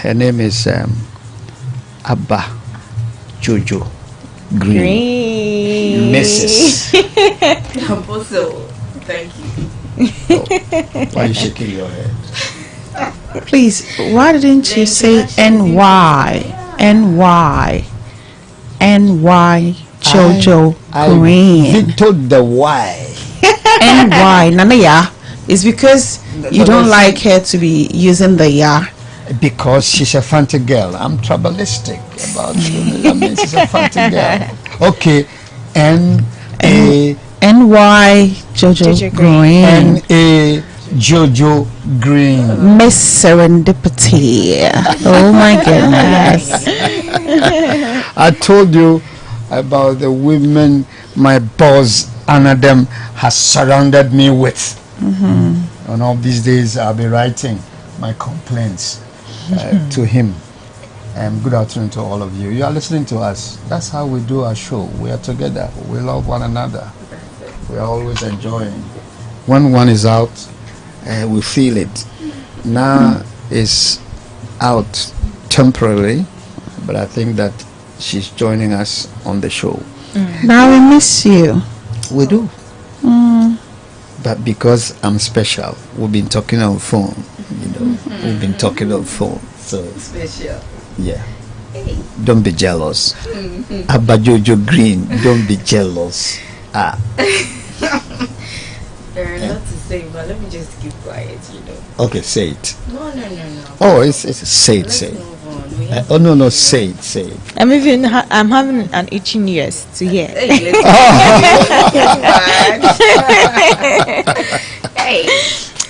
Her name is Abba Jojo Green. Mrs. Apostle, thank you. Oh, why are you shaking your head? Please, why didn't you say NY? NY. NY Jojo Green. I told the why. NY. Nanaya. It's because you don't like her to be using the ya. Because she's a fancy girl. I'm tribalistic about it. I mean, she's a fancy girl. Okay. NY Jojo Green. N.A. Jojo Green. Miss Serendipity. Oh my goodness. I told you about the women my boss Anadem has surrounded me with. On all these days I'll be writing my complaints to him. Good afternoon to all of you. You are listening to us. That's how we do our show. We are together. We love one another. We are always enjoying. When one is out, we feel it. Now is out temporarily, but I think that she's joining us on the show. Now we miss you. We do. But because I'm special, we've been talking on phone. We've been talking on phone. So Special. yeah. Don't be jealous. Abba Jojo Green, don't be jealous. There are a lot to say, but let me just keep quiet, Okay, say it. No. Oh, it's say it, say it. Move on. No, say it, say it. I'm having an itching ears to hear. Hey,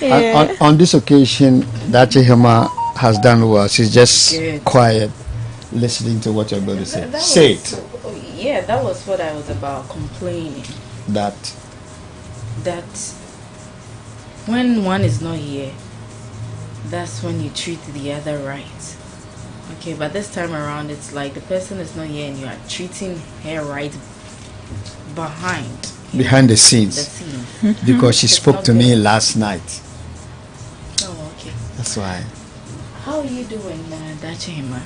let's On this occasion, Dachi Hema has done well. She's just Good. quiet, listening to what you're going to say. Say it. Yeah, that was what I was about, complaining. That When one is not here, that's when you treat the other right. Okay, but this time around, it's like the person is not here and you are treating her right behind behind the the scenes, scene. because she It's spoke not to me good. last night. Oh, okay. That's why. How are you doing, Dachima?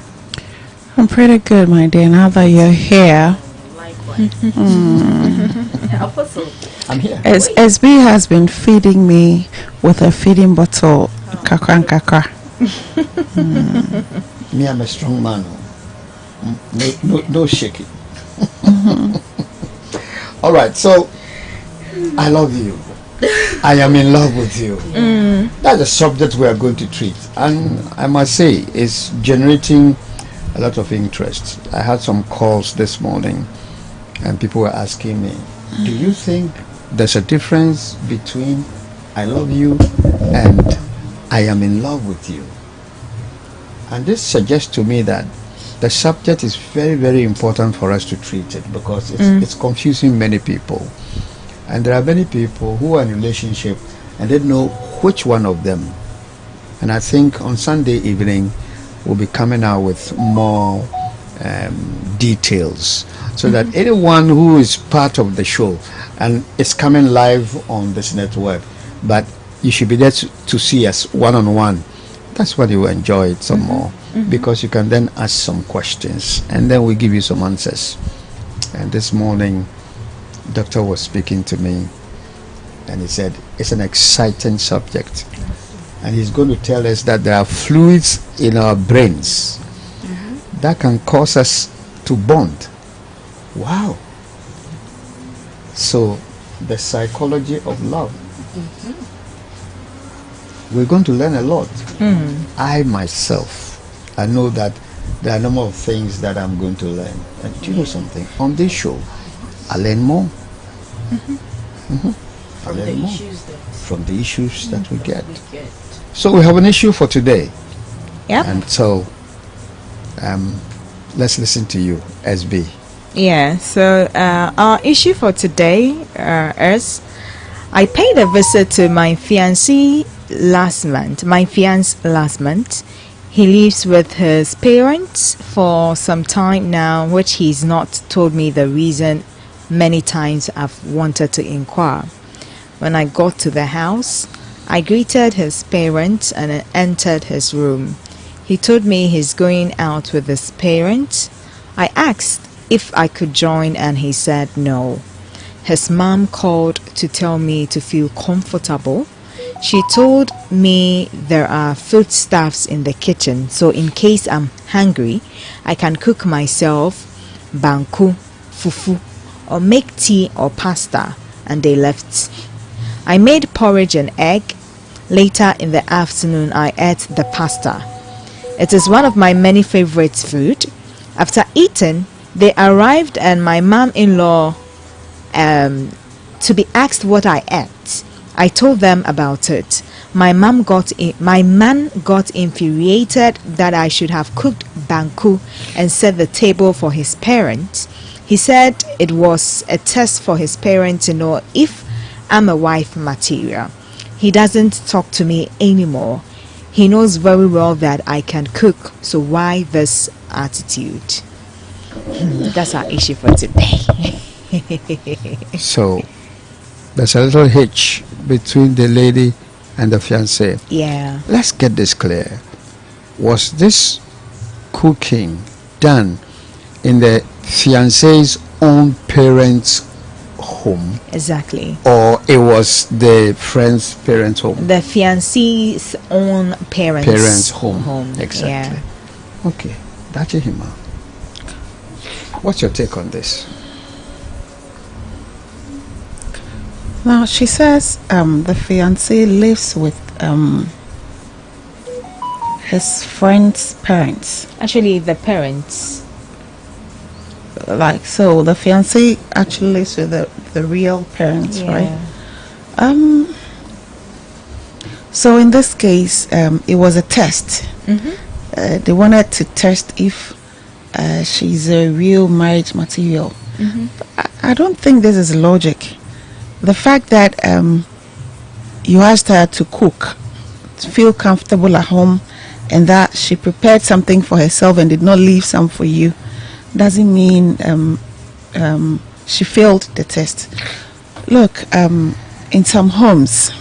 I'm pretty good, my dear. Now that you're here, Likewise. Apostle. I'm here. as SB has been feeding me with a feeding bottle, kakra and kakra. Me, I'm a strong man. No shaking. All right, so I love you. I am in love with you. That's the subject we are going to treat, and I must say it's generating a lot of interest. I had some calls this morning, and people were asking me, "Do you think there's a difference between I love you and I am in love with you?" And this suggests to me that the subject is very, very important for us to treat it, because it's confusing many people. And there are many people who are in a relationship and they don't know which one of them. And I think on Sunday evening we'll be coming out with more details, so that anyone who is part of the show, and it's coming live on this network, but you should be there to see us one-on-one. That's when you will enjoy it some more, because you can then ask some questions and then we give you some answers. And this morning doctor was speaking to me and he said it's an exciting subject, and he's going to tell us that there are fluids in our brains that can cause us to bond. Wow. So the psychology of love, we're going to learn a lot. I myself, I know that there are a number of things that I'm going to learn. And do you know something? On this show, I learn more. From the issues that we get. So we have an issue for today. Yep. And so let's listen to you, SB. Yeah, so our issue for today is I paid a visit to my fiancé last month. He lives with his parents for some time now, which he's not told me the reason. Many times I've wanted to inquire. When I got to the house, I greeted his parents and entered his room. He told me he's going out with his parents. I asked if I could join and he said no. His mom called to tell me to feel comfortable. She told me there are foodstuffs in the kitchen, so in case I'm hungry, I can cook myself banku, fufu, or make tea or pasta, and they left. I made porridge and egg. Later in the afternoon, I ate the pasta. It is one of my many favorite food. After eating, they arrived and my mom-in-law to be asked what I ate. I told them about it. My man got infuriated that I should have cooked banku and set the table for his parents. He said it was a test for his parents to know if I'm a wife material. He doesn't talk to me anymore. He knows very well that I can cook, so why this attitude? That's our issue for today. So there's a little hitch between the lady and the fiancé. Yeah. Let's get this clear. Was this cooking done in the fiancé's own parents' home? Exactly. Or it was the friend's parents' home? The fiancé's own parents' home. Exactly. Yeah. Okay. Dachi Hima, what's your take on this? Now she says the fiancé lives with his friend's parents. Actually, the parents. Like, so the fiancé actually lives with the real parents, right? So in this case, it was a test. They wanted to test if she's a real marriage material. I don't think this is logic. The fact that you asked her to cook, to feel comfortable at home, and that she prepared something for herself and did not leave some for you, doesn't mean she failed the test. Look, in some homes,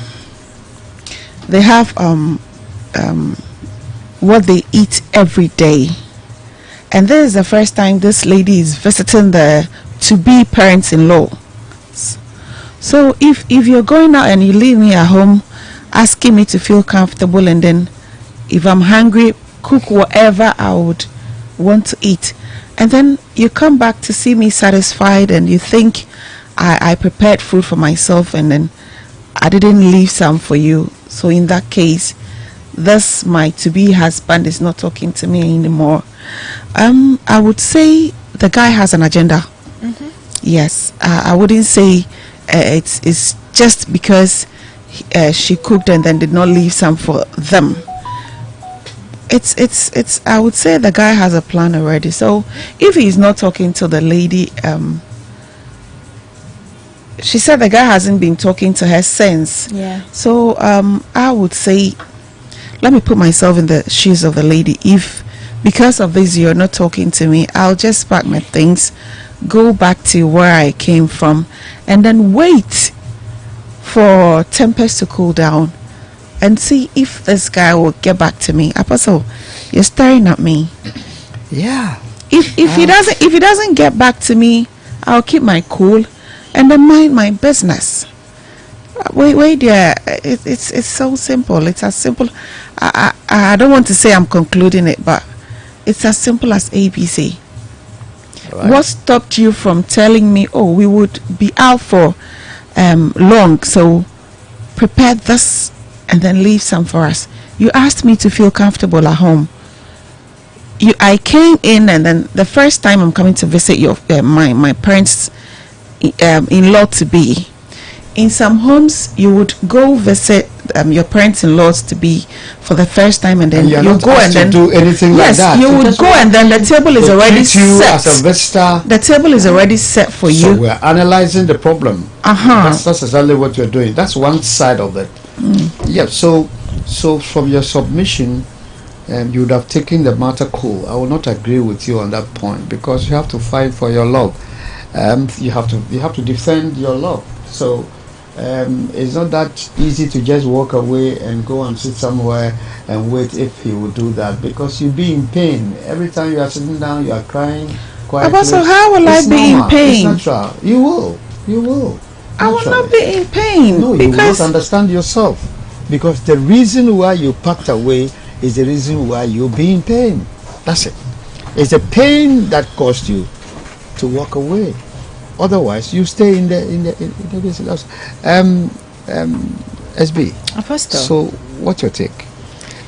they have what they eat every day, and this is the first time this lady is visiting the to-be parents-in-law. So if you're going out and you leave me at home asking me to feel comfortable, and then if I'm hungry, cook whatever I would want to eat, and then you come back to see me satisfied and you think I prepared food for myself and then I didn't leave some for you, so in that case, this my to-be husband is not talking to me anymore. I would say the guy has an agenda. Yes, I wouldn't say it's just because she cooked and then did not leave some for them. It's I would say the guy has a plan already. So if he's not talking to the lady, she said the guy hasn't been talking to her since. Yeah. So I would say, let me put myself in the shoes of the lady. If because of this you're not talking to me, I'll just pack my things, go back to where I came from, and then wait for tempers to cool down and see if this guy will get back to me. Apostle, you're staring at me. Yeah. If he doesn't get back to me, I'll keep my cool and then mind my business. Wait there. It's so simple. It's as simple. I don't want to say I'm concluding it, but it's as simple as ABC. Right. What stopped you from telling me, oh, we would be out for long, so prepare this and then leave some for us? You asked me to feel comfortable at home. I came in, and then the first time I'm coming to visit your my parents in-law to be. In some homes, you would go visit your parents-in-laws to be for the first time, and then you go and then do anything like that. Yes, you would go, and then the table is already set. As a visitor. The table is already set for you. So we're analyzing the problem. That's exactly what you're doing. That's one side of it. Yeah. So from your submission, you would have taken the matter cool. I will not agree with you on that point, because you have to fight for your love. You have to defend your love. So It's not that easy to just walk away and go and sit somewhere and wait if he will do that, because you'll be in pain. Every time you are sitting down, you are crying quietly. So how will I be in pain? It's natural. You will. I will not be in pain. No, you will not understand yourself. Because the reason why you packed away is the reason why you'll be in pain. That's it. It's the pain that caused you to walk away. Otherwise, you stay in the business. SB. Apostle. So, what's your take?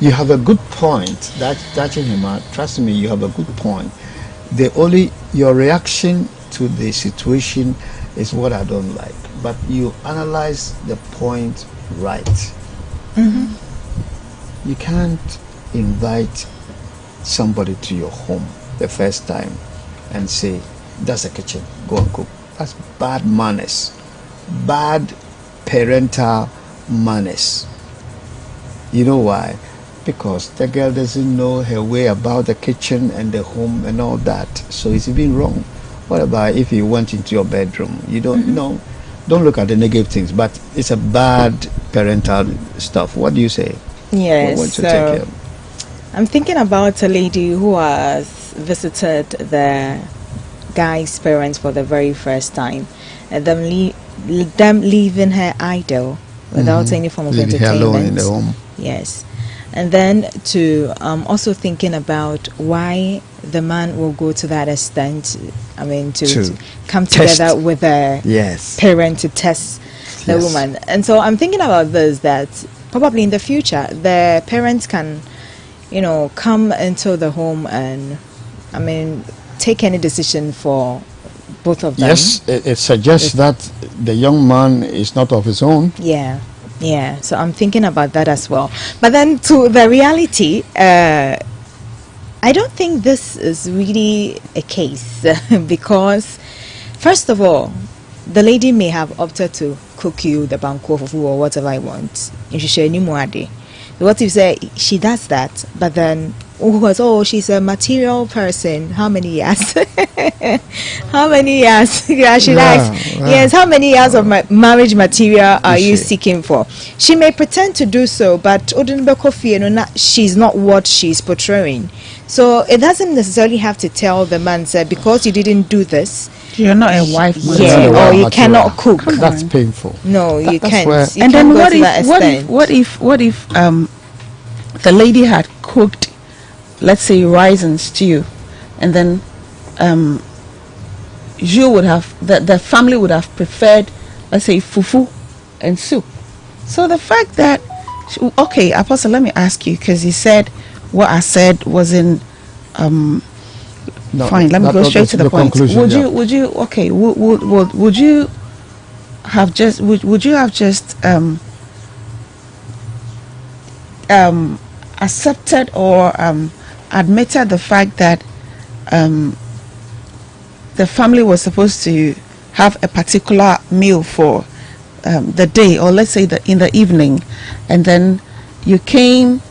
You have a good point. That Hima, trust me, you have a good point. Your reaction to the situation is what I don't like. But you analyze the point right. Mm-hmm. You can't invite somebody to your home the first time and say, that's a kitchen, go and cook. That's bad manners, bad parental manners. You know why? Because the girl doesn't know her way about the kitchen and the home and all that, so it's even wrong. What about if you went into your bedroom? You don't know. Don't look at the negative things, but it's a bad parental stuff. What do you say? Yes. What to take care? I'm thinking about a lady who has visited the guy's parents for the very first time, and them leaving her idle without any form of leaving entertainment. her alone in the home. Yes. And then to also thinking about why the man will go to that extent, to come together with a parent to test the woman. And so I'm thinking about this, that probably in the future the parents can, come into the home and take any decision for both of them. Yes, it suggests that the young man is not of his own. Yeah, so I'm thinking about that as well. But then to the reality, I don't think this is really a case because, first of all, the lady may have opted to cook you the banku fufu or whatever I want. What if you say she does that, but then she's a material person. How many years? How many years? Yeah, she likes. Yes, how many years of marriage material are you seeking for? She may pretend to do so, but she's not what she's portraying. So it doesn't necessarily have to tell the man, say, because you didn't do this, you're not a wife. Or you cannot cook. That's painful. No, you can't. You and can't then what if the lady had cooked, let's say, rice and stew, and then you would have the family would have preferred, let's say, fufu and soup. So the fact that Apostle, let me ask you, because you said what I said wasn't fine. Let me go straight to the point. Would you have just accepted or admitted the fact that the family was supposed to have a particular meal for the day, or let's say in the evening, and then you came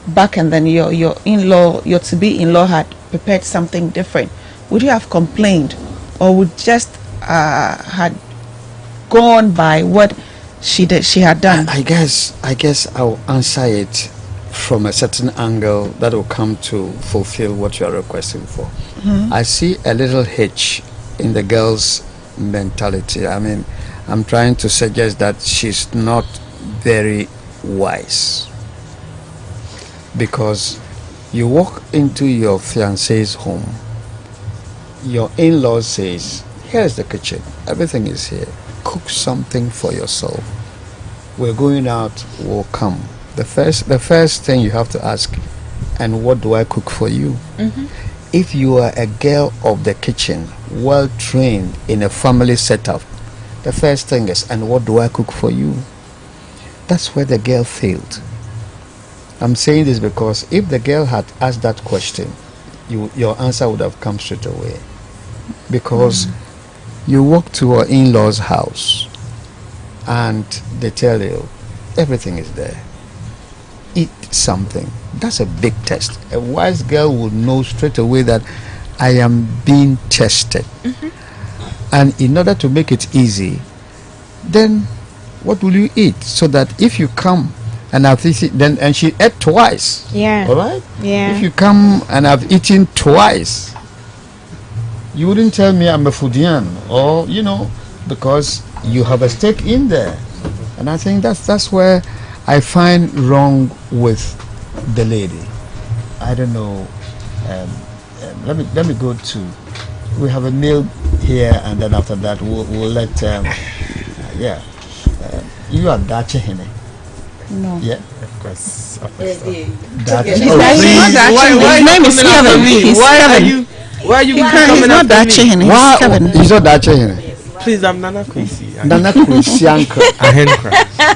back and then your to-be in-law had prepared something different? Would you have complained, or would just had gone by what she had done? I guess I'll answer it from a certain angle that will come to fulfill what you are requesting for. I see a little hitch in the girl's mentality. I'm trying to suggest that she's not very wise, because you walk into your fiance's home, your in-law says, here's the kitchen, everything is here, cook something for yourself, we're going out, we'll come. The first thing you have to ask, and what do I cook for you? If you are a girl of the kitchen, well trained in a family setup, the first thing is, and what do I cook for you? That's where the girl failed. I'm saying this because if the girl had asked that question, your answer would have come straight away. Because you walk to your in-law's house and they tell you everything is there. Eat something. That's a big test. A wise girl would know straight away that I am being tested. And in order to make it easy, then what will you eat? So that if you come and I've eaten, then, and she ate twice. Yeah. All right? Yeah. If you come and I've eaten twice, you wouldn't tell me I'm a foodian, or, because you have a stake in there. And I think that's where I find wrong with the lady. I don't know. Let me go to. We have a meal here, and then after that we'll let. You are Dachi Hene. No. Yeah. Of course. Dachi. His name is Kevin. Why are you He's coming not after that me? Hene. He's Kevin. He's not Dachi Hene. Please, I'm Nana Kwesi. Nana Kwesi Yankah.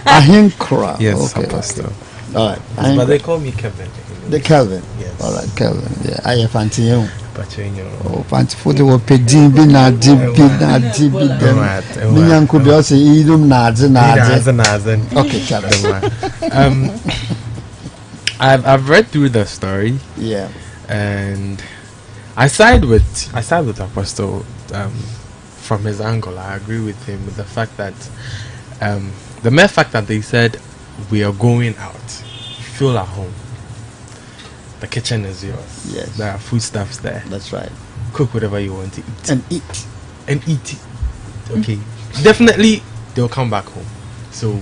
Ahenkra. Yes, Okay. Apostle. All right. But they call me Kevin. The Kelvin. Yes. All right, Kelvin. Yeah, I have Fantiyon. Patrino. Oh, Fanti for the Pedin be na dibi dem. Minyan could be also idum nazi. Okay, Kelvin. I've read through the story. Yeah. And I side with Apostle from his angle. I agree with him with the fact that the mere fact that they said we are going out, feel at home. The kitchen is yours. Yes. There are foodstuffs there. That's right. Cook whatever you want to eat. And eat. It. Okay. Definitely they'll come back home. So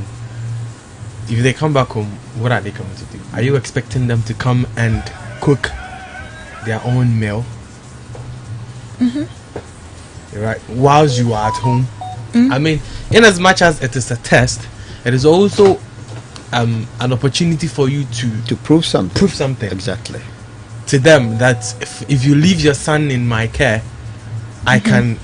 if they come back home, what are they coming to do? Are you expecting them to come and cook their own meal? Right. Whilst you are at home. I mean, in as much as it is a test, it is also an opportunity for you to prove something. Exactly. To them that if you leave your son in my care, I can.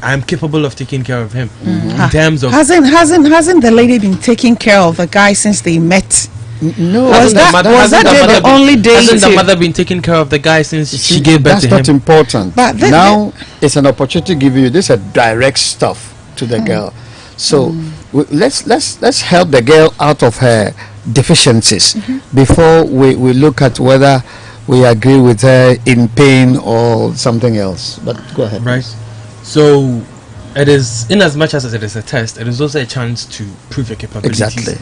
I am capable of taking care of him. In terms of hasn't the lady been taking care of the guy since they met? No. Was that the only day? Hasn't the mother been taking care of the guy since she gave birth to him? That's not important. But now it's an opportunity to give you this direct stuff to the girl. So let's help the girl out of her deficiencies before we look at whether we agree with her in pain or something else. But go ahead. Right. So it is, in as much as it is a test, it is also a chance to prove your capabilities. Exactly.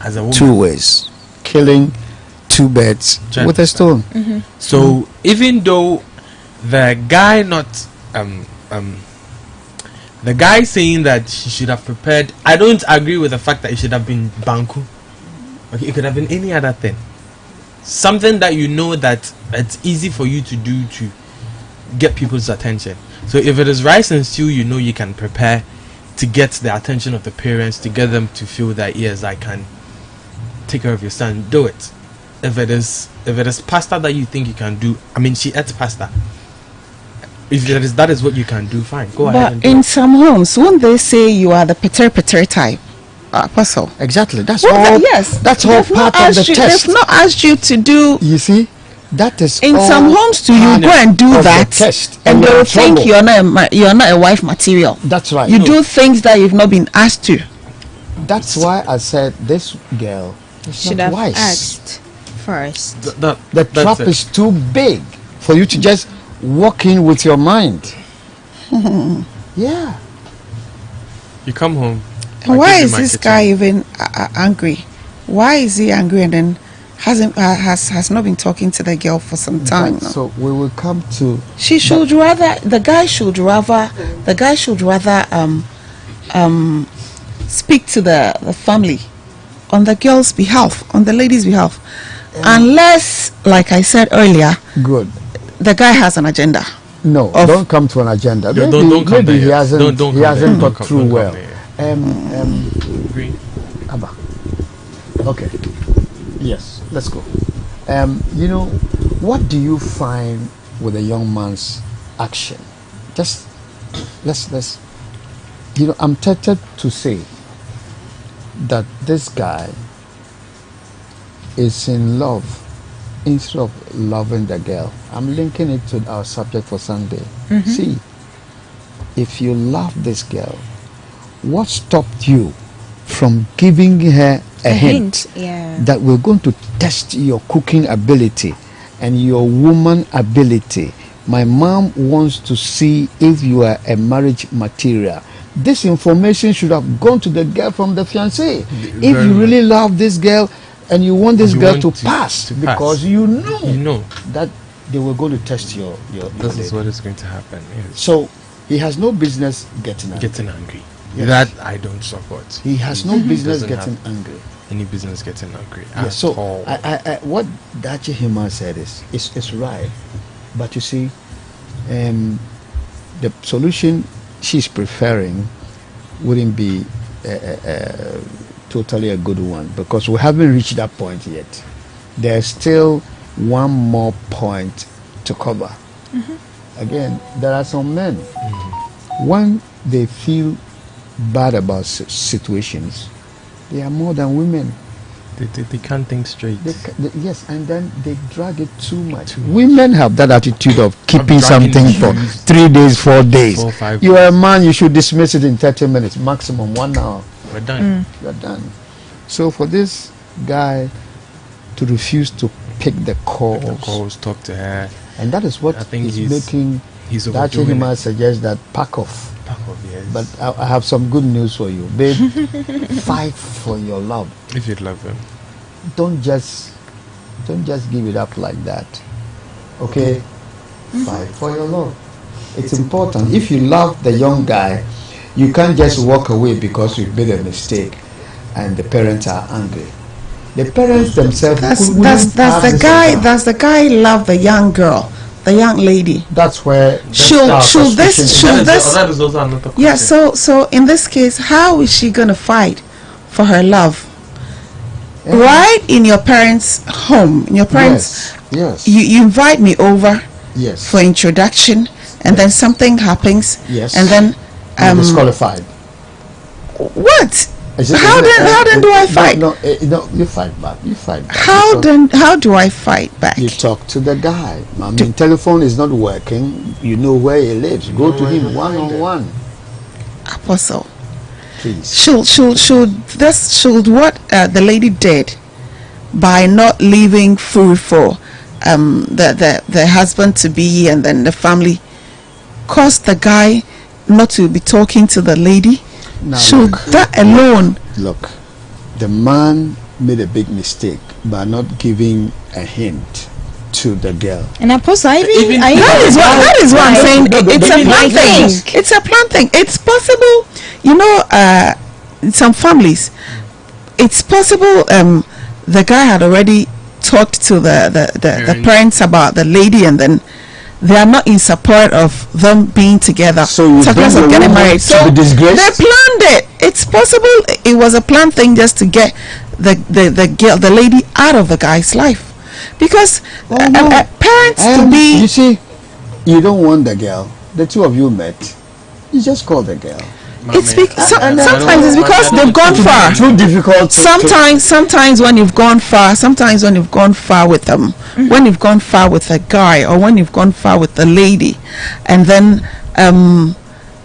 As a woman. 2 ways. Killing 2 birds with a stone. So even though the guy the guy saying that she should have prepared, I don't agree with the fact that it should have been banku. Okay, it could have been any other thing. Something that you know that it's easy for you to do to get people's attention. So if it is rice and stew, you know you can prepare to get the attention of the parents, to get them to feel that yes, I can take care of your son. Do it. If it is pasta that you think you can do, I mean, she ate pasta. If that is what you can do, fine, go ahead. And do in it. some homes, won't they say you are the peter type? Apostle. Exactly. That's Well, all. yes. That's all part of the test. They've not asked you to do. You see, that is In all some homes, too, you go and do of the that, test, and you're they'll in think trouble. you're not a wife material. That's right. You do things that you've not been asked to. That's why I said this girl is Should not have wise. asked first. The That's trap it. is too big for you to just walk in with your mind. Yeah. You come home. And why is this guy even angry? Why is he angry and then has not been talking to the girl for some time now? So we will come to. The guy should rather speak to the family on the girl's behalf, on the lady's behalf, unless, like I said earlier, Good. the guy has an agenda. No, don't come to an agenda. Yeah, Maybe, don't come maybe there he yet. hasn't. Don't he come hasn't there. got Don't through come well. there. Green. Abba. Okay. Yes. Let's go. What do you find with a young man's action? Just let's. I'm tempted to say that this guy is in love instead of loving the girl. I'm linking it to our subject for Sunday. See, if you love this girl, what stopped you from giving her a hint Yeah. that we're going to test your cooking ability and your woman ability? My mom wants to see if you are a marriage material. this information should have gone to the girl from the fiancé. If Very you really much. love this girl and you want this You girl want to to pass, pass. because you know that that they were going to test your this is lady. what is going to happen. Yes. So he has no business getting angry. Getting angry. Yes. That I don't support. He has no business Doesn't getting have angry. any business getting angry. Yes, at so all. what Dachi Hima said is right, but you see, the solution she's preferring wouldn't be totally a good one, because we haven't reached that point yet. There's still one more point to cover. Again, there are some men when they feel bad about situations, they are more than women. They can't think straight. Yes, and then they drag it too much. Women have that attitude of keeping dragging something for issues. 3 days, 4 days. 4, 5 You are a man, you should dismiss it in 30 minutes, maximum 1 hour. We're done. You're done. So for this guy to refuse to pick the calls, Talk to her. and that is what I think is he's making He's that overdoing Hima it. suggests that pack off. Pack of yes. But I have some good news for you, babe. Fight for your love. if you'd love him, Don't just give it up like that. Okay? Fight for your love. It's important. If you love the young guy, you can't just walk away because you made a mistake and the parents are angry. The parents themselves Does have the this guy account. does the guy love the young girl, the young lady? That's where Should this that is also another question. yeah? So in this case, how is she gonna fight for her love? Right in your parents' home, in your parents, Yes. you invite me over Yes. for introduction, and then something happens, Yes. and then You're disqualified. what? Is it- How then do I fight? No, you fight back. You fight back. How Because how do I fight back? you talk to the guy. I mean, telephone is not working. You know where he lives. Go to him one on one, Apostle, please. should what the lady did by not leaving food for the husband to be and then the family cause the guy not to be talking to the lady? Now, Should that alone? look, the man made a big mistake by not giving a hint to the girl. And Apostle, That is what I'm saying. It's a plan thing. think. It's a plan thing. It's possible, in some families, it's possible the guy had already talked to the parents about the lady, and then they are not in support of them being together. So you Suppose bring of the getting woman married. to So be disgraced? they planned it. It's possible it was a planned thing just to get the girl, the lady, out of the guy's life, because no. parents to You be. see, you don't want the girl. The two of you met. You just call the girl. It's sometimes it's because they've gone far. Too difficult. Sometimes when you've gone far with them, when you've gone far with a guy, or when you've gone far with a lady, and then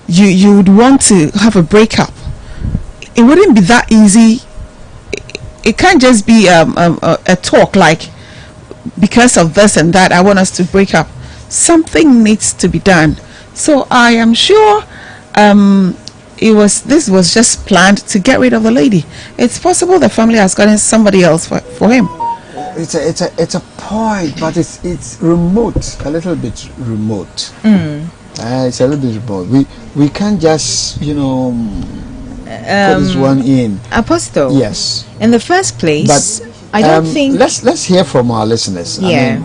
you would want to have a breakup. It wouldn't be that easy. It can't just be a talk like, because of this and that, I want us to break up. Something needs to be done. So I am sure this was just planned to get rid of the lady. It's possible the family has gotten somebody else for him. It's a point, but it's remote, a little bit remote. It's a little bit remote. We can't just put this one in. Apostle. Yes, In the first place, but I don't think. Let's hear from our listeners. Yeah. I mean,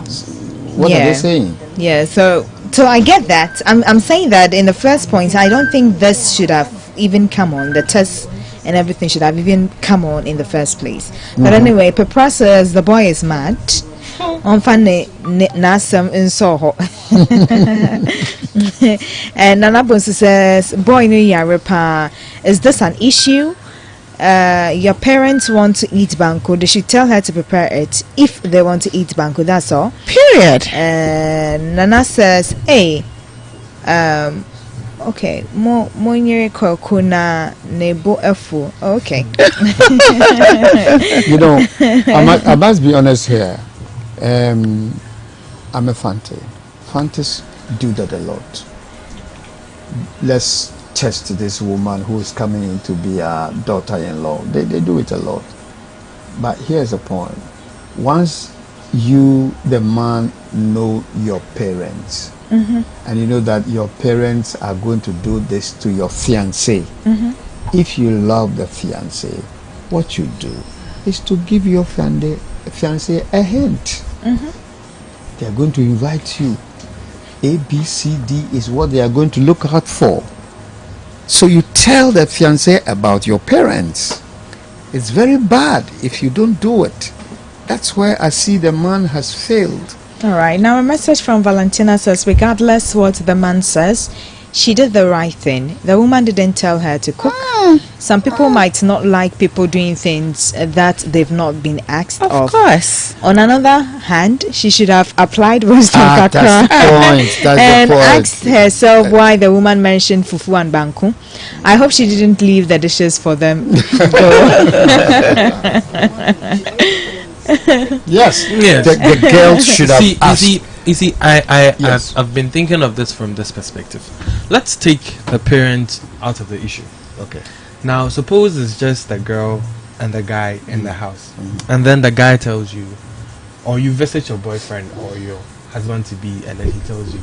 what are they saying? Yeah, so I get that. I'm saying that in the first point, I don't think this should have even come on. The test and everything should have even come on in the first place. But anyway, Pepra says the boy is mad. On funny nasam in Soho. And Nanabunsu says, boy no yarepa. Is this an issue? Your parents want to eat banku. They should tell her to prepare it if they want to eat banku. That's all. Period. And Nana says, hey, okay, mo nyere kuna nebo efu. Okay. I must be honest here. I'm a Fante. Fantas do that a lot. Let's test this woman who is coming in to be a daughter-in-law. They do it a lot. But here's the point. Once you, the man, know your parents, and you know that your parents are going to do this to your fiancé, if you love the fiancé, what you do is to give your fiancé a hint. They are going to invite you. A, B, C, D is what they are going to look out for. So you tell the fiancé about your parents. It's very bad if you don't do it. That's where I see the man has failed. All right. Now a message from Valentina says, regardless what the man says, she did the right thing. The woman didn't tell her to cook. Some people might not like people doing things that they've not been asked of. Of course. On another hand, she should have applied wisdom That's the point. That's and the point. asked herself why the woman mentioned fufu and banku. I hope she didn't leave the dishes for them. Yes. Yes. The girl should have asked. You see, I've been thinking of this from this perspective. Let's take the parent out of the issue. Okay. Now, suppose it's just the girl and the guy in the house, and then the guy tells you, or you visit your boyfriend or your husband-to-be, and then he tells you,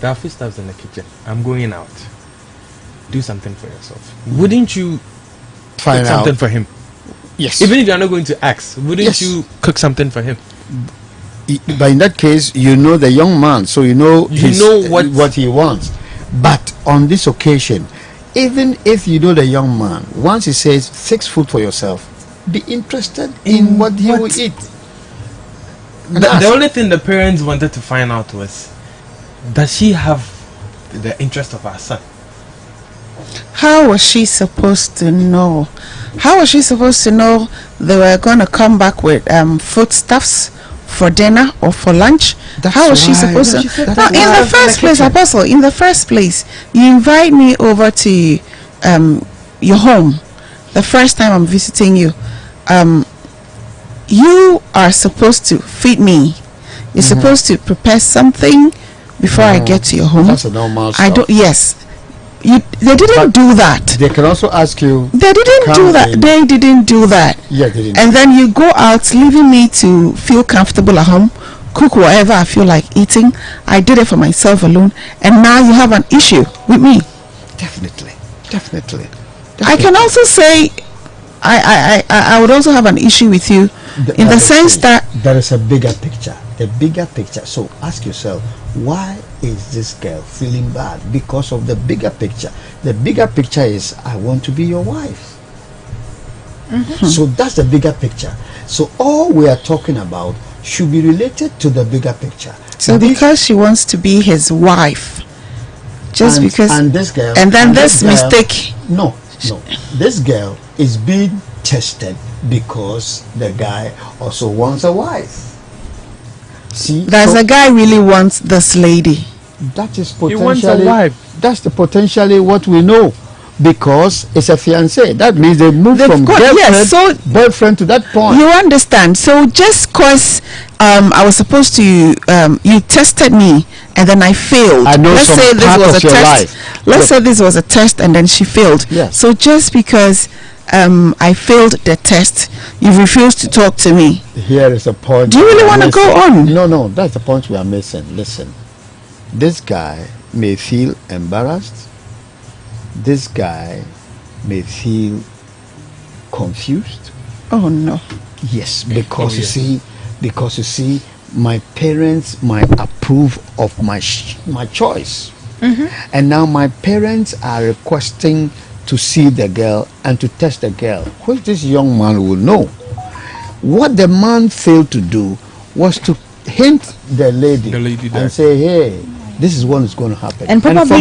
there are foodstuffs in the kitchen. I'm going out. Do something for yourself. Wouldn't you Find cook something out. for him? Yes. Even if you're not going to ask, wouldn't Yes. you cook something for him? But in that case, you know the young man, so you know what he wants. But on this occasion, even if you know the young man, once he says fix food for yourself, be interested in what he will eat. The only thing the parents wanted to find out was, does she have the interest of her son? How was she supposed to know? How was she supposed to know they were going to come back with foodstuffs for dinner or for lunch? How was she supposed to? No, in the first place, Apostle, in the first place, you invite me over to your home the first time I'm visiting you. You are supposed to feed me. You're supposed to prepare something before I get to your home. That's a normal stuff. I don't. Yes, they didn't do that. They can also ask you. They didn't do that. in. They didn't do that. Yeah, they didn't. And then you go out, leaving me to feel comfortable at home, cook whatever I feel like eating. I did it for myself alone, and now you have an issue with me. Definitely. I can also say, I would also have an issue with you in the sense that there is a bigger picture. The bigger picture. So ask yourself, why is this girl feeling bad? Because of the bigger picture. The bigger picture is, I want to be your wife. So that's the bigger picture. So all we are talking about should be related to the bigger picture. so because she wants to be his wife, just because, and this girl, and then and this girl- mistake. No, this girl is being tested because the guy also wants a wife. See, Does so the guy really wants this lady? that is He wants a potentially wife. that's the potentially what we know, because it's a fiancé. That means they moved from got- girlfriend, yes, so- boyfriend to that point. You understand? So just cause I was supposed to, you tested me and then I failed. I know Let's some say this part was of a your test. life. Let's Look. say this was a test and then she failed. Yes. So just because I failed the test, you refused to talk to me. Here is a point. Do you really we are want to go missing. on? No, that's the point we are missing. Listen, this guy may feel embarrassed. This guy may feel confused. Oh no. Yes, because you see, my parents might approve of my choice, and now my parents are requesting to see the girl and to test the girl, which this young man will know. What the man failed to do was to hint the lady there. and say, hey, this is what is going to happen. And for probably-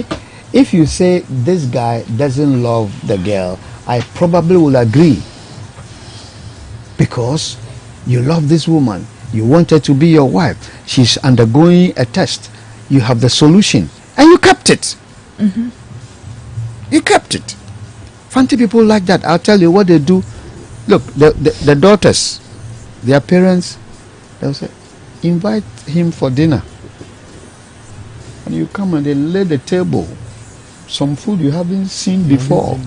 me, if you say this guy doesn't love the girl, I probably will agree, because you love this woman, you want her to be your wife, she's undergoing a test, you have the solution, and you kept it. You kept it. Fancy people like that, I'll tell you what they do. Look, the daughters, their parents, they'll say, invite him for dinner, and you come and they lay the table, some food you haven't seen before.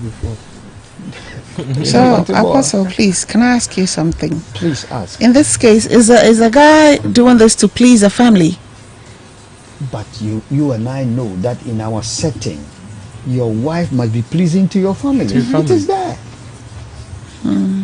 So, Apostle, please, can I ask you something? Please ask. In this case, is a guy doing this to please a family? But you and I know that in our setting, your wife must be pleasing to your family. It is there.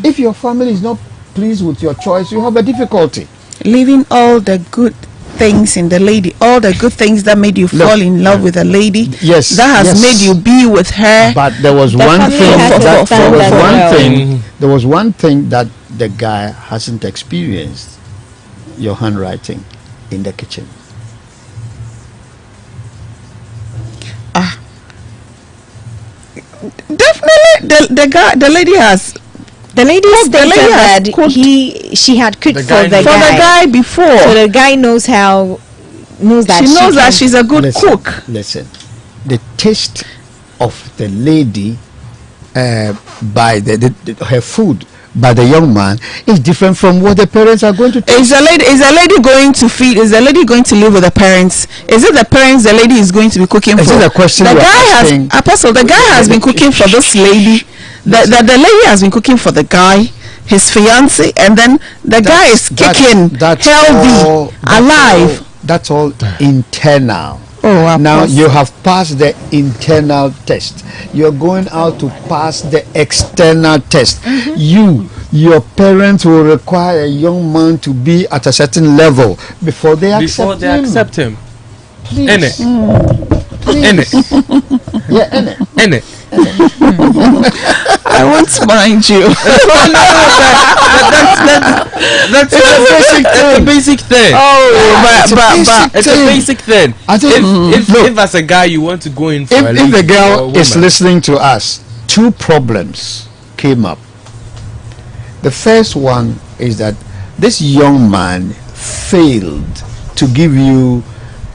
If your family is not pleased with your choice, you have a difficulty. Leaving all the good things in the lady, all the good things that made you fall in love with a lady, yes, that has made you be with her. But there was one thing. There was one thing that the guy hasn't experienced. Your handwriting in the kitchen. Definitely, the lady has. The lady stated that she had cooked for the guy before. So the guy knows that she knows that she's a good cook. Listen, the taste of the lady by her food by the young man is different from what the parents are going to taste. Is the lady going to feed? Is the lady going to live with the parents? Is it the parents the lady is going to be cooking for? Is it a question? The guy has been cooking for this lady. The lady has been cooking for the guy, his fiance, and then the guy is kicking, healthy, alive. That's all internal. Oh, now you have passed the internal test. You're going out to pass the external test. Your parents will require a young man to be at a certain level before they accept him. Please. I won't mind you. That's a basic thing. It's a basic thing. If as a guy you want to go in for if the girl is listening to us, two problems came up. The first one is that this young man failed to give you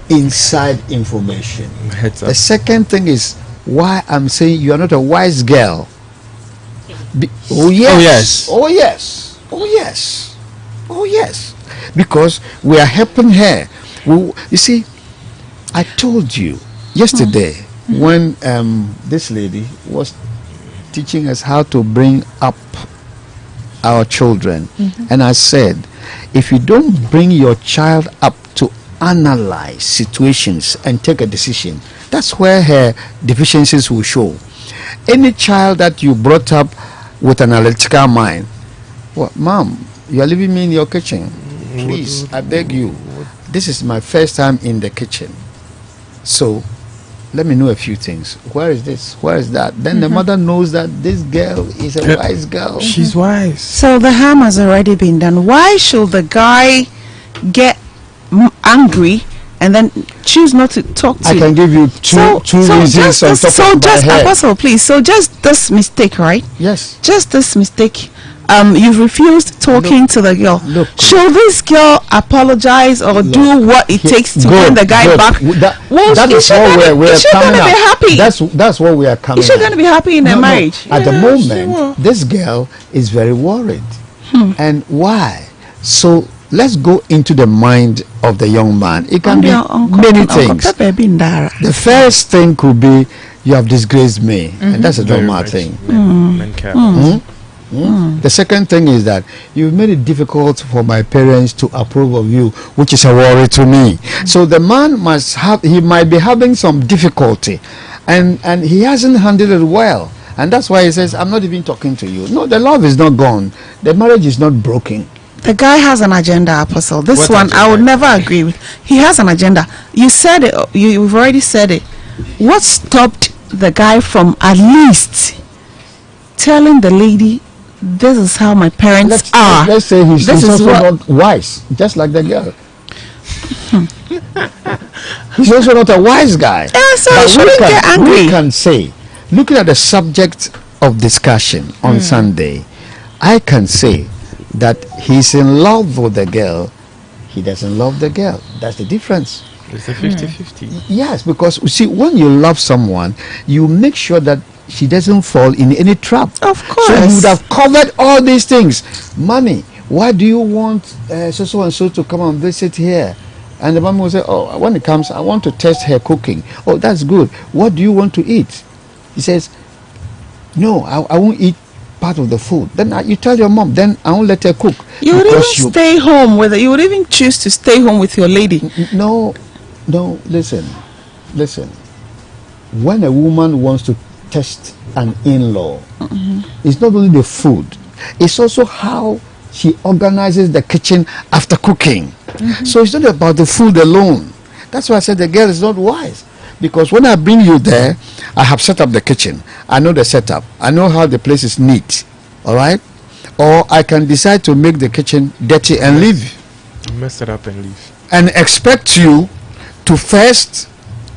inside information. The second thing is why I'm saying you are not a wise girl. Oh yes. Because we are helping her. You see, I told you yesterday when this lady was teaching us how to bring up our children, and I said, if you don't bring your child up to analyze situations and take a decision, that's where her deficiencies will show. Any child that you brought up with an analytical mind, well, Mom, you are leaving me in your kitchen. Please, I beg you. This is my first time in the kitchen. So, let me know a few things. Where is this? Where is that? Then the mother knows that this girl is a wise girl. She's wise. So the harm has already been done. Why should the guy get angry and then choose not to talk to I can give you two reasons on top of my head. Apostle, please. So just this mistake, right? Yes. Just this mistake. You've refused talking to the girl. Should this girl apologize or do what it takes to bring the guy back? That is what we're coming up. Happy. That's what we are coming. Is she going to be happy in their marriage? At the moment, this girl is very worried. And why? So let's go into the mind of the young man. It can be many things. The first thing could be, you have disgraced me, and that's a normal thing. The second thing is that you've made it difficult for my parents to approve of you, which is a worry to me. So the man he might be having some difficulty, and he hasn't handled it well, and that's why he says, I'm not even talking to you. No, the love is not gone, the marriage is not broken. The guy has an agenda, Apostle. This one I would never agree with. He has an agenda. You said it. You've already said it. What stopped the guy from at least telling the lady, this is how my parents are? Let's say he's also not wise, just like the girl. He's also not a wise guy. So we can say, looking at the subject of discussion on Sunday, I can say that he's in love with the girl, he doesn't love the girl. That's the difference. It's a 50-50. Yes, because you see, when you love someone, you make sure that she doesn't fall in any trap. Of course. So you would have covered all these things. Money. Why do you want so and so to come and visit here? And the mom will say, oh, when it comes, I want to test her cooking. Oh, that's good. What do you want to eat? He says, no, I won't eat part of the food. Then you tell your mom, then I won't let her cook. You would even stay home with her. You would even choose to stay home with your lady. No, listen. When a woman wants to test an in-law, it's not only the food, it's also how she organizes the kitchen after cooking. So it's not about the food alone. That's why I said the girl is not wise. Because when I bring you there, I have set up the kitchen. I know the setup. I know how the place is neat. All right? Or I can decide to make the kitchen dirty and leave. Mess it up and leave. And expect you to first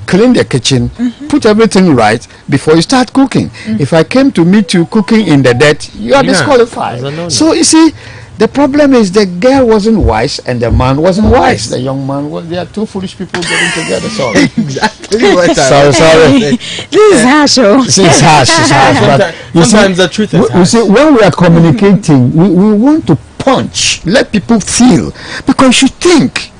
clean the kitchen, put everything right before you start cooking. If I came to meet you cooking in the dirt, you are disqualified. So you see, the problem is the girl wasn't wise and the man wasn't wise. The young man was. They are two foolish people getting together. Sorry. Exactly what sorry. This is harsh. It's harsh. But sometimes the truth is harsh. You see, when we are communicating, we want to punch, let people feel, because you think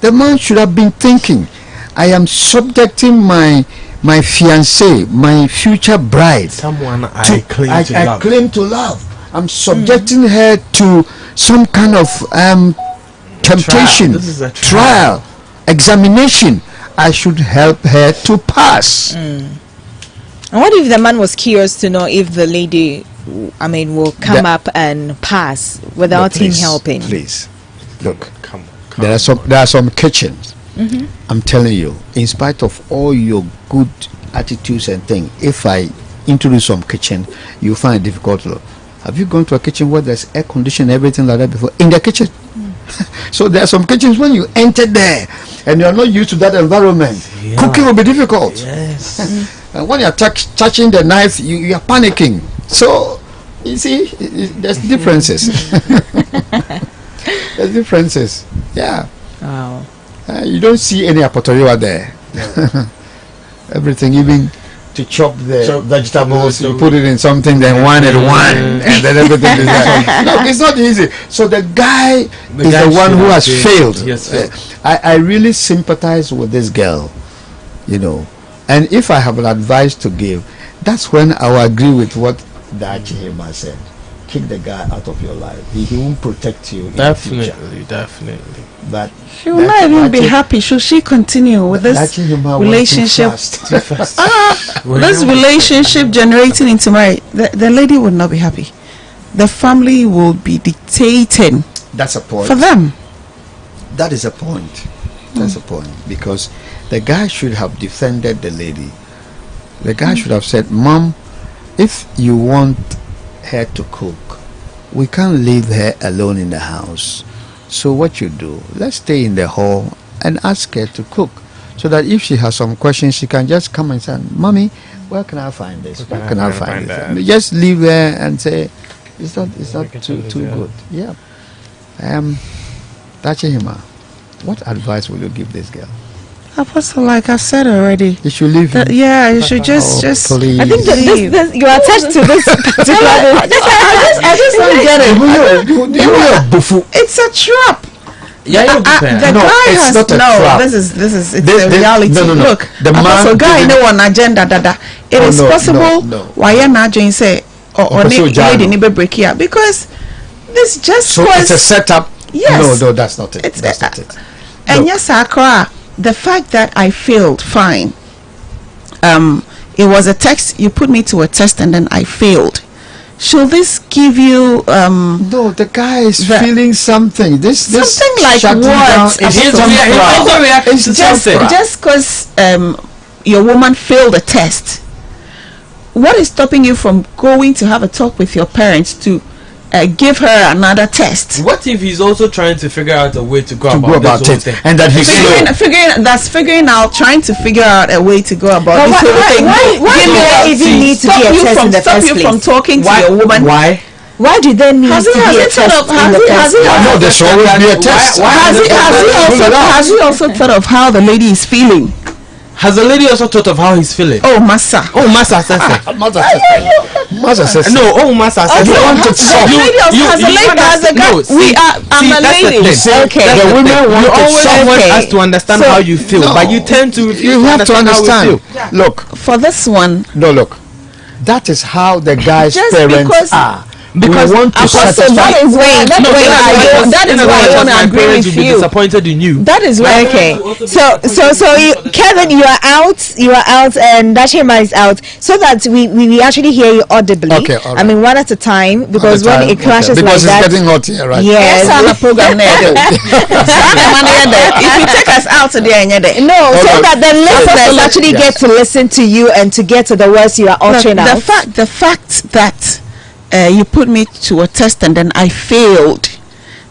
the man should have been thinking, I am subjecting my fiancée, my future bride, someone I claim to love. I'm subjecting her to some kind of temptation, This is a trial, examination. I should help her to pass. And what if the man was curious to know if the lady, will come up and pass without him helping? Please, look. Come There are some kitchens. I'm telling you, in spite of all your good attitudes and things, if I introduce some kitchen, you find it difficult to look. Have you gone to a kitchen where there's air conditioning, everything like that before? In the kitchen. So there are some kitchens when you enter there and you're not used to that environment, cooking will be difficult. Yes. And when you're touching the knife, you are panicking. So you see, there's differences. There's differences. Yeah. Wow. You don't see any apotoriwa there. Everything, even to chop the vegetables, you put it in something, then one at one, and then everything is there. No, it's not easy. So the guy is the one who has failed. Yes, I really sympathize with this girl, and if I have an advice to give, that's when I will agree with what the Achihema said. Kick the guy out of your life. He won't protect you in the future. Definitely. But she will not even be happy. Should she continue with this relationship? This relationship generating into marriage, the lady would not be happy. The family will be dictating. That's a point for them. That is a point. That's a point, because the guy should have defended the lady. The guy should have said, "Mom, if you want her to cook, we can't leave her alone in the house. So what you do, let's stay in the hall and ask her to cook, so that if she has some questions, she can just come and say, Mommy, where can I find this? Where can I find this? Just leave her and say, it's not too good. Yeah. Tachihima, what advice will you give this girl? Apostle, like I said already, you should leave. You should just. Please. I think this you are attached to this particular. I just don't get it. It's a trap. Yeah, the guy has not a trap. This is the reality. No. Look, the Apostle guy no one agenda dada. It is possible. Why you not doing say or lady need break here, because this just so was. It's a setup. Yes. No, that's not it. That's not it. And yes, Akra. The fact that I failed, fine. It was a test. You put me to a test and then I failed. Should this give you? No, the guy is feeling something. This something like what? Just because your woman failed a test. What is stopping you from going to have a talk with your parents to give her another test? What if he's also trying to figure out a way to go about it, and that he's figuring out, trying to figure out a way to go about this whole thing? Why do they even need to be a test in the first place? Stop you from talking to your woman. Why do they need to be a test in the first place? No, there should always be a test. Has he also thought of how the lady is feeling? Has the lady also thought of how he's feeling? Oh, Massa. Oh, Massa says it. Massa says No, oh, Massa says Okay, it. I'm a lady. Okay. The women want you always want okay. us to understand how you feel, No. but you tend to refuse You have to how we understand. feel. Look, For this one, no, look. That is how the guy's Just parents because- are. Because we want to Apostle, satisfy. that is why that is why I want to agree with Be you. disappointed in you. That is why. Okay, so you, Kevin, you are out, and Dashima is out, so that we actually hear you audibly. Okay, all right. I mean, one at a time, because All the when time, it clashes okay. like Because that. it's getting hot here, right? Yes. Yes, on a program there. If you take us out today, No, so on. that the listeners actually Yes. get to listen to you and to get to the words you are uttering out. the fact that you put me to a test and then I failed.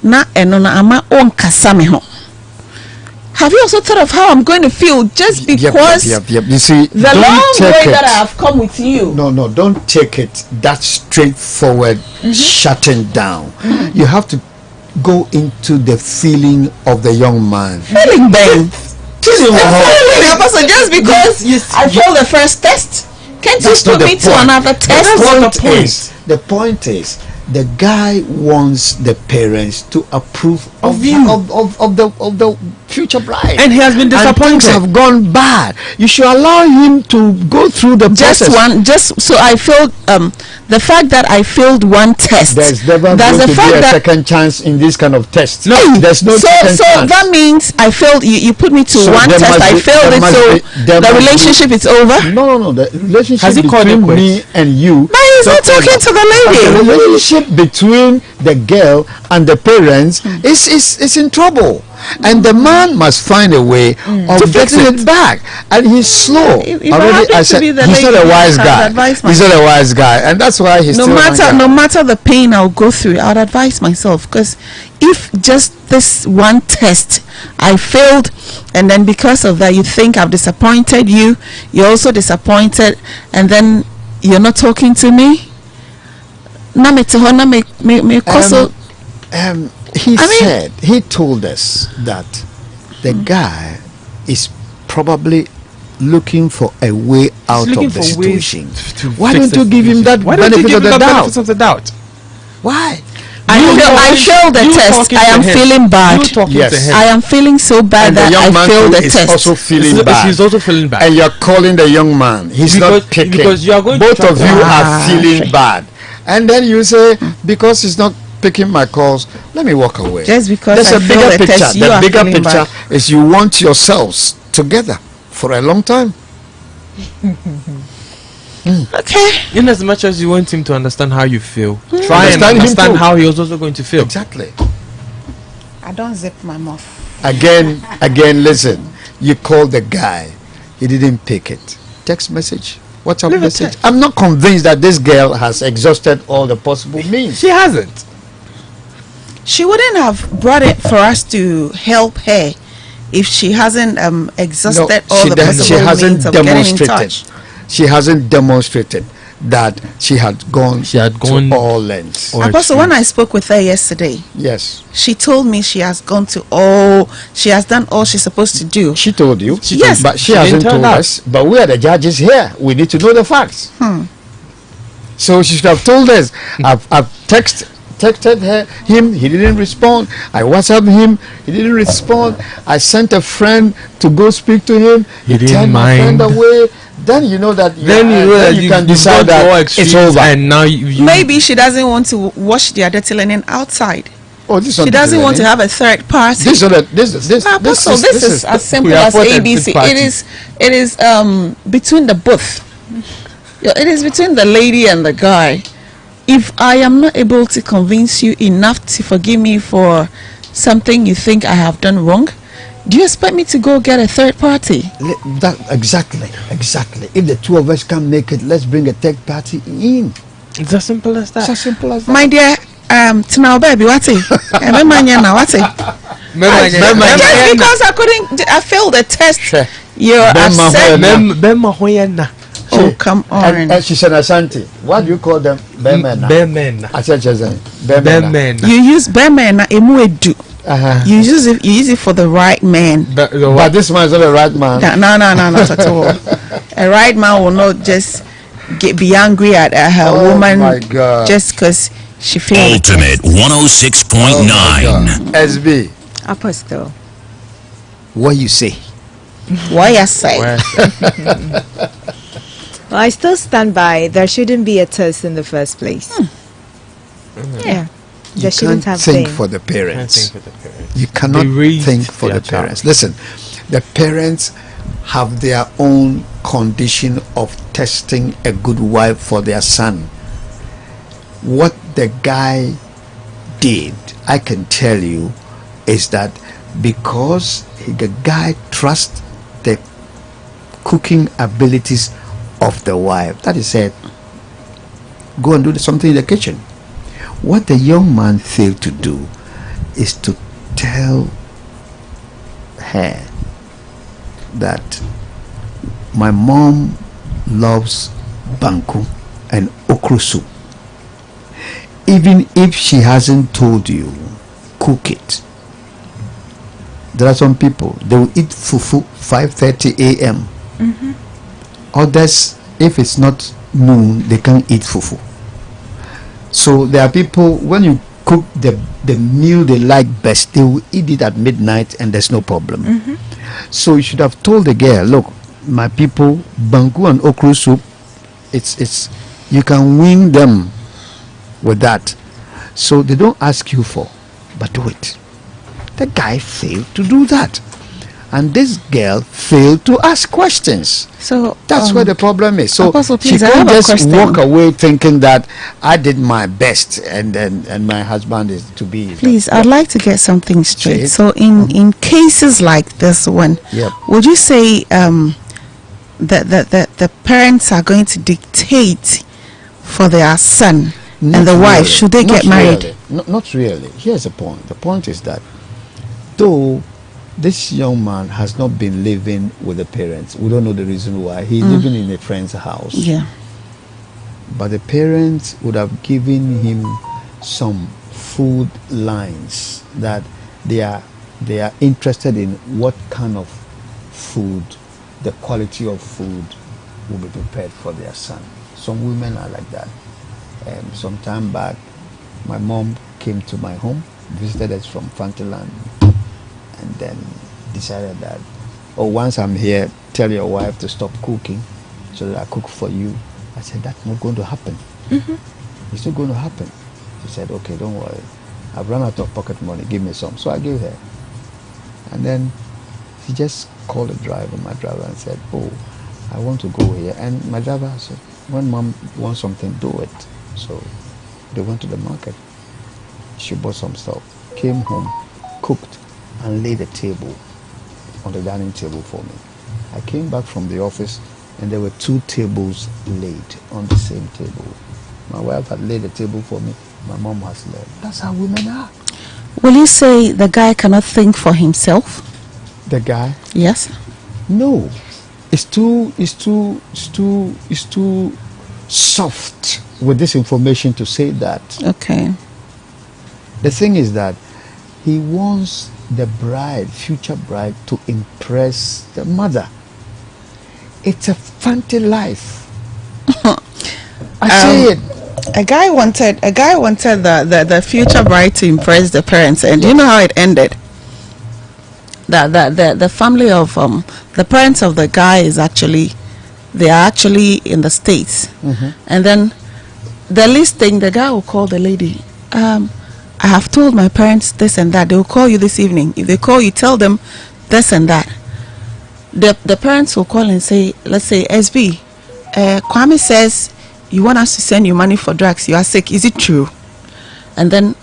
Na enona ama on kasame ho. Have you also thought of how I'm going to feel just because Yep. You see, the don't long take way it. that I have come with you? No, don't take it that straightforward, shutting down. You have to go into the feeling of the young man. Feeling Ben. Feeling Apostle, just because Yes, I failed the first test, can't you That's not put the me to point. another test? The point is, the guy wants the parents to approve of you. of the future bride, And he has been And things disappointed. have gone bad. You should allow him to go through the process. Just so I failed. The fact that I failed one test. There's never That's going the to be fact a that. second chance in this kind of test. No, there's no so second chance. that means I failed. You put me to So one there test. must I be- failed there it. must So be- there the must be- relationship is over. No. The relationship Has he called between it me quits? and you. But he's not talking to the The lady. relationship between the girl and the parents is in trouble, and the man must find a way of To fix getting it. it back. And he's slow. If I happen to be the he's not lady, a wise I would guy. advise He's not a wise guy, and that's why he's No still matter the pain I'll go through, I'd advise myself, because if just this one test I failed, and then because of that you think I've disappointed you, you're also disappointed, and then you're not talking to me. He told us that the guy is probably looking for a way out looking of the for ways situation. to Why fix don't you the give him situation. that Why don't you benefit give of him the the doubt? benefit of the doubt? Why? I failed the You test. talking I to am him. feeling bad. You talking Yes. to him. I am feeling so bad And the that young I man failed too the is test. also feeling bad. She's also feeling bad. And you're calling the young man. He's not picking. because you are going to Both try of to- you are Ah, feeling bad. And then you say, because he's not picking my calls, let me walk away. Just because There's I a failed bigger the picture. test, you The are bigger feeling picture bad. is you want yourselves together for a long time. Okay. In as much as you want him to understand how you feel, try and Understand him understand too. how he was also going to feel. Exactly. I don't zip my mouth. Again, listen. You called the guy. He didn't pick it. Text message. WhatsApp Leave a message. text. I'm not convinced that this girl has exhausted all the possible means. She hasn't. She wouldn't have brought it for us to help her if she hasn't exhausted all the possible means of getting in touch. She hasn't demonstrated that she had gone gone to all lengths. or Apostle, when extreme. I spoke with her yesterday, Yes. she told me she has she has done all she's supposed to do. She told you. Yes. But she She hasn't didn't told tell us. But we are the judges here. We need to know the facts. So she should have told us. I've texted him. He didn't respond. I WhatsApped him. He didn't respond. I sent a friend to go speak to him. He didn't turned my friend mind. away. Then you know that. Then you know that you you can you've decide gone to all that it's extremes, over. and now you Maybe she doesn't want to wash their dirty linen outside. Oh, this She doesn't want to have a third party. This This is as simple We are as for the ABC. third party. It is between the both. It is between the lady and the guy. If I am not able to convince you enough to forgive me for something you think I have done wrong, do you expect me to go get a third party? Exactly. If the two of us can't make it, let's bring a third party in. It's as simple as that. It's as simple as that. My dear, tonight baby, what? Just because I failed the test, you're Bema. Oh, come on. And she's an Ashanti. What do you call them? Bemen. Bemen. Bemen. You use Bemen emu edu. You use it for the right man. But this man is not a right man. No, not at all. A right man will not just be angry at her woman just because she failed. Ultimate 106.9. SB. Apostle. What you say? What you say? Well, I still stand by there shouldn't be a test in the first place. Yeah. You can't think for the parents. You cannot think for the parents. Listen, the parents have their own condition of testing a good wife for their son. What the guy did, I can tell you, is that because the guy trusts the cooking abilities of the wife, that is said, go and do something in the kitchen. What the young man failed to do is to tell her that my mom loves banku and okra soup. Even if she hasn't told you, cook it. There are some people, they will eat fufu 5:30 a.m. Others, if it's not noon, they can't eat fufu. So there are people, when you cook the meal they like best, they will eat it at midnight and there's no problem. So you should have told the girl, look, my people, banku and okra soup, it's you can win them with that. So they don't ask you for, but do it. The guy failed to do that, and this girl failed to ask questions. So that's where the problem is. So Apostle, she can't just walk away thinking that I did my best and my husband is to be. Please, I'd like to get something straight. So in cases like this one, would you say that the parents are going to dictate for their son and the wife? Should they get married? Not really. Here's the point. The point is that though this young man has not been living with the parents, we don't know the reason why. He's living in a friend's house. Yeah. But the parents would have given him some food lines that they are interested in, what kind of food, the quality of food will be prepared for their son. Some women are like that. Some time back, my mom came to my home, visited us from Fantaland, and then decided that, once I'm here, tell your wife to stop cooking so that I cook for you. I said, that's not going to happen. It's not going to happen. She said, okay, don't worry. I've run out of pocket money. Give me some. So I gave her. And then she just called my driver, and said, I want to go here. And my driver said, when mom wants something, do it. So they went to the market. She bought some stuff, came home, cooked, and laid a table on the dining table for me. I came back from the office, and there were 2 tables laid on the same table. My wife had laid a table for me. My mom has laid. That's how women are. Will you say the guy cannot think for himself? The guy? Yes. No, it's too soft with this information to say that. Okay. The thing is that he wants the future bride, to impress the mother. It's a fancy life. I say it. A guy wanted the future bride to impress the parents, and you know how it ended. The family of the parents of the guy they are actually in the States, and then the least thing, the guy will call the lady. I have told my parents this and that. They will call you this evening. If they call you, tell them this and that. The parents will call and say, let's say, SB, Kwame says you want us to send you money for drugs. You are sick. Is it true? And then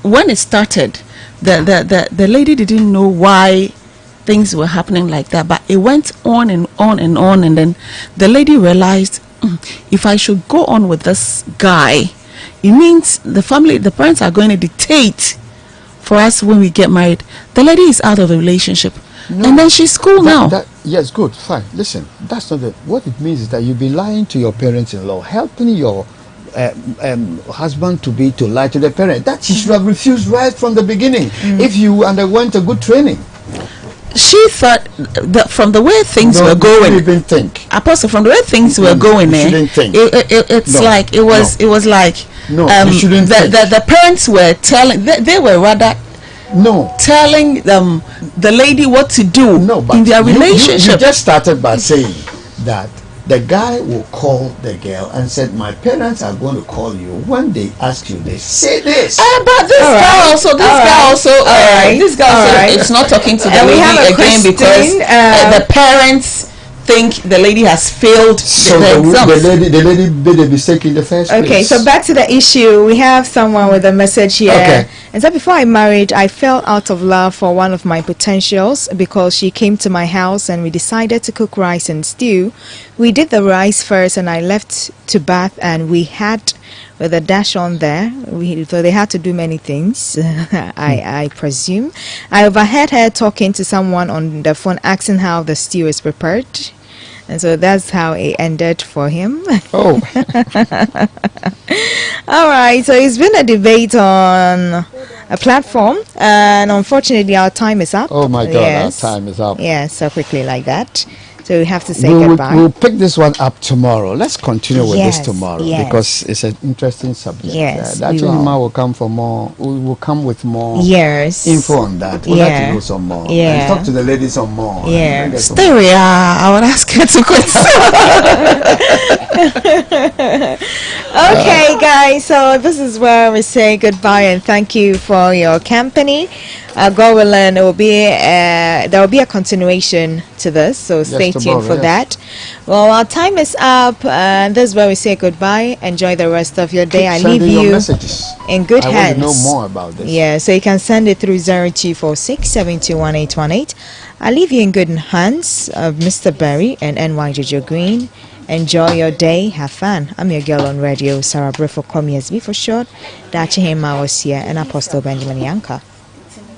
when it started, the lady didn't know why things were happening like that, but it went on and on and on, and then the lady realized, if I should go on with this guy, it means the parents are going to dictate for us when we get married. The lady is out of the relationship. No, and then she's cool now. Yes, good, fine. Listen, that's not what it means is that you've been lying to your parents-in-law, helping your husband to be to lie to the parent. That she should have refused right from the beginning. If you underwent a good training. She thought that from the way things were going, you didn't think. Apostle, from the way things were going, you shouldn't think. It's like it was like you shouldn't think. The parents were telling, they were rather telling the lady what to do in their relationship. You just started by saying that the guy will call the girl and said, my parents are going to call you. When they ask you, they say this. But this guy also, is not talking to the lady again because the parents think the lady has failed the lady made a mistake in the first place. Okay, so back to the issue. We have someone with a message here. Okay. And so before I married, I fell out of love for one of my potentials because she came to my house and we decided to cook rice and stew. We did the rice first and I left to bath and we had with a dash on there. So they had to do many things, I presume. I overheard her talking to someone on the phone asking how the stew is prepared. And so that's how it ended for him. Oh. All right. So it's been a debate on a platform. And unfortunately, our time is up. Oh, my God. Yes. Our time is up. Yeah, so quickly like that. So we have to say goodbye. We'll pick this one up tomorrow. Let's continue with this tomorrow because it's an interesting subject. Yes, that will come for more. We will come with more info on that. We'll have to know some more. And talk to the ladies some more. Yeah. Stereo, I would ask her to quit. Okay, guys. So this is where we say goodbye and thank you for your company. God willing, there will be a continuation to this, so stay tuned for that. Well, our time is up, and this is where we say goodbye. Enjoy the rest of your day. I leave you in good hands. I want to know more about this. Yeah, so you can send it through 0246 721 I leave you in good hands of Mr. Berry and NY Jojo Green. Enjoy your day. Have fun. I'm your girl on radio, Sarah Briffo, call me SB for short. Dachi Hema was here, and Apostle Benjamin Yankah.